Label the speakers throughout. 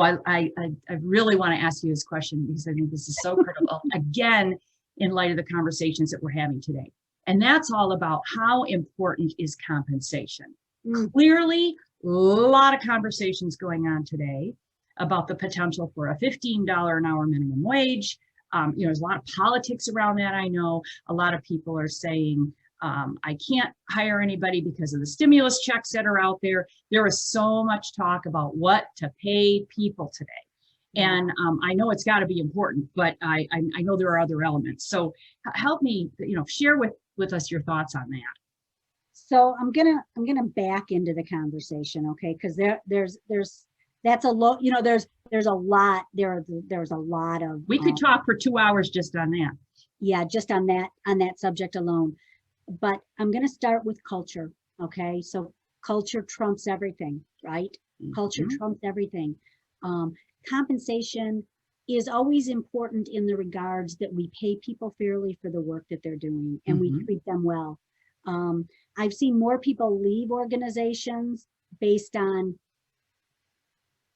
Speaker 1: Oh, I really want to ask you this question because I think this is so critical, again, in light of the conversations that we're having today. And that's all about how important is compensation. Clearly, a lot of conversations going on today about the potential for a $15 an hour minimum wage. There's a lot of politics around that. I know a lot of people are saying, I can't hire anybody because of the stimulus checks that are out there. There is so much talk about what to pay people today. And I know it's got to be important, but I know there are other elements. So help me, share with us your thoughts on that.
Speaker 2: So I'm gonna back into the conversation, okay? Because there's a lot, there's a lot of.
Speaker 1: We could talk for 2 hours just on that.
Speaker 2: Yeah, just on that subject alone. But I'm gonna start with culture, okay? So culture trumps everything, right? Culture trumps everything. Compensation is always important in the regards that we pay people fairly for the work that they're doing and we treat them well. I've seen more people leave organizations based on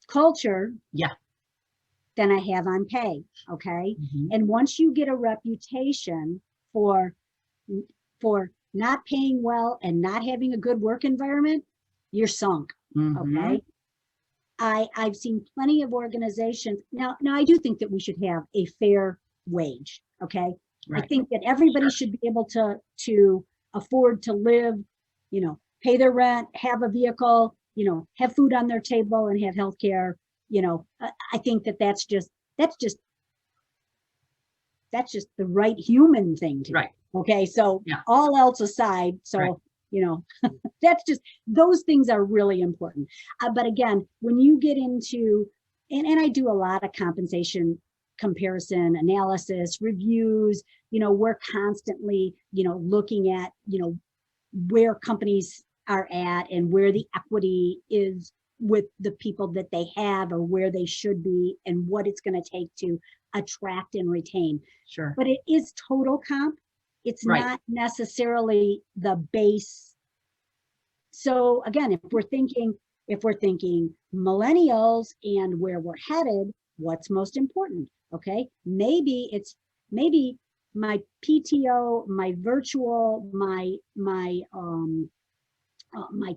Speaker 2: culture than I have on pay, okay? And once you get a reputation for not paying well and not having a good work environment, you're sunk, okay? I've seen plenty of organizations. Now I do think that we should have a fair wage, okay? Right. I think that everybody should be able to afford to live, pay their rent, have a vehicle, have food on their table and have health care. I think that's just the right human thing to do. Okay. So all else aside, that's just, those things are really important. But again, when you get into, and I do a lot of compensation comparison, analysis, reviews, we're constantly, looking at, where companies are at and where the equity is with the people that they have or where they should be and what it's going to take to attract and retain. Sure. But it is total comp. It's not necessarily the base. So again, if we're thinking millennials and where we're headed, what's most important? Okay. Maybe my PTO, my virtual, my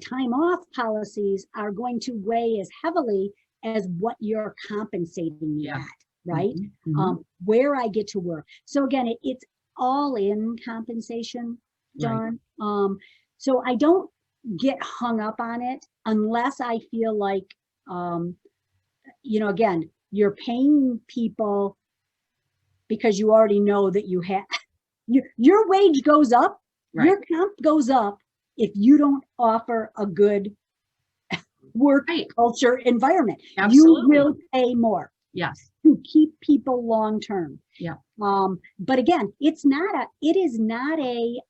Speaker 2: time off policies are going to weigh as heavily as what you're compensating me at, right? Where I get to work. So again, it's all in compensation, John. So I don't get hung up on it unless I feel like, again, you're paying people because you already know that you have, your wage goes up, your comp goes up if you don't offer a good work culture environment. Absolutely. You will pay more. Yes. To keep people long term. Yeah. But again, it is not a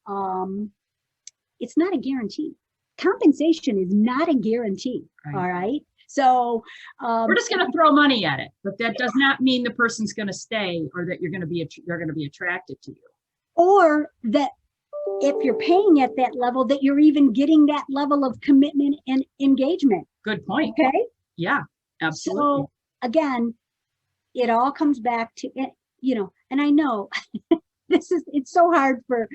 Speaker 2: guarantee. Compensation is not a guarantee. All right. So
Speaker 1: we're just going to throw money at it, but that does not mean the person's going to stay or that they're going to be attracted to you.
Speaker 2: Or that if you're paying at that level, that you're even getting that level of commitment and engagement.
Speaker 1: Good point.
Speaker 2: Okay.
Speaker 1: Yeah, absolutely.
Speaker 2: So again, it all comes back to it, and I know it's so hard for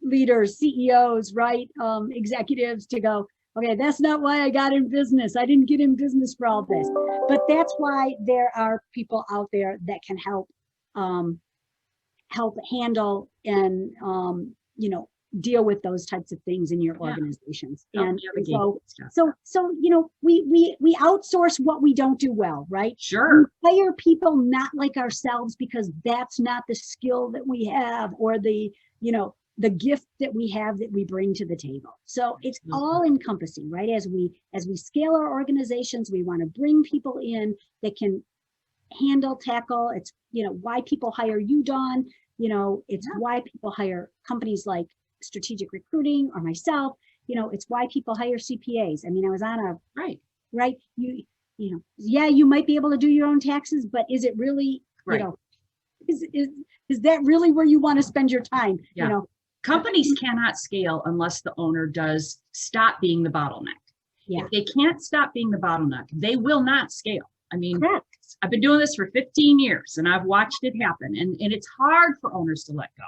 Speaker 2: leaders, CEOs, right? Executives to go, okay, that's not why I got in business. I didn't get in business for all this. But that's why there are people out there that can help handle and deal with those types of things in your organizations. And so we outsource what we don't do well, right?
Speaker 1: Sure.
Speaker 2: We hire people not like ourselves because that's not the skill that we have or the gift that we have that we bring to the table. So it's all encompassing, right? As we scale our organizations, we want to bring people in that can tackle. It's, why people hire you, Dawn. It's why people hire companies like Strategic Recruiting or myself. It's why people hire CPAs. I mean, I was on a, right. You might be able to do your own taxes, but is it really, is that really where you want to spend your time?
Speaker 1: Companies cannot scale unless the owner does stop being the bottleneck.
Speaker 2: Yeah.
Speaker 1: If they can't stop being the bottleneck, they will not scale. I mean,
Speaker 2: Correct.
Speaker 1: I've been doing this for 15 years and I've watched it happen, and it's hard for owners to let go.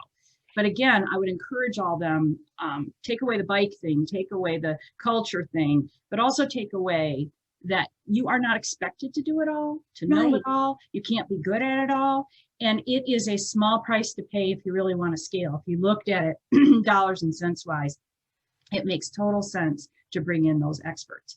Speaker 1: But again, I would encourage all them, take away the bike thing, take away the culture thing, but also take away that you are not expected to do it all, to know it all. You can't be good at it all. And it is a small price to pay if you really want to scale. If you looked at it dollars and cents wise, it makes total sense to bring in those experts.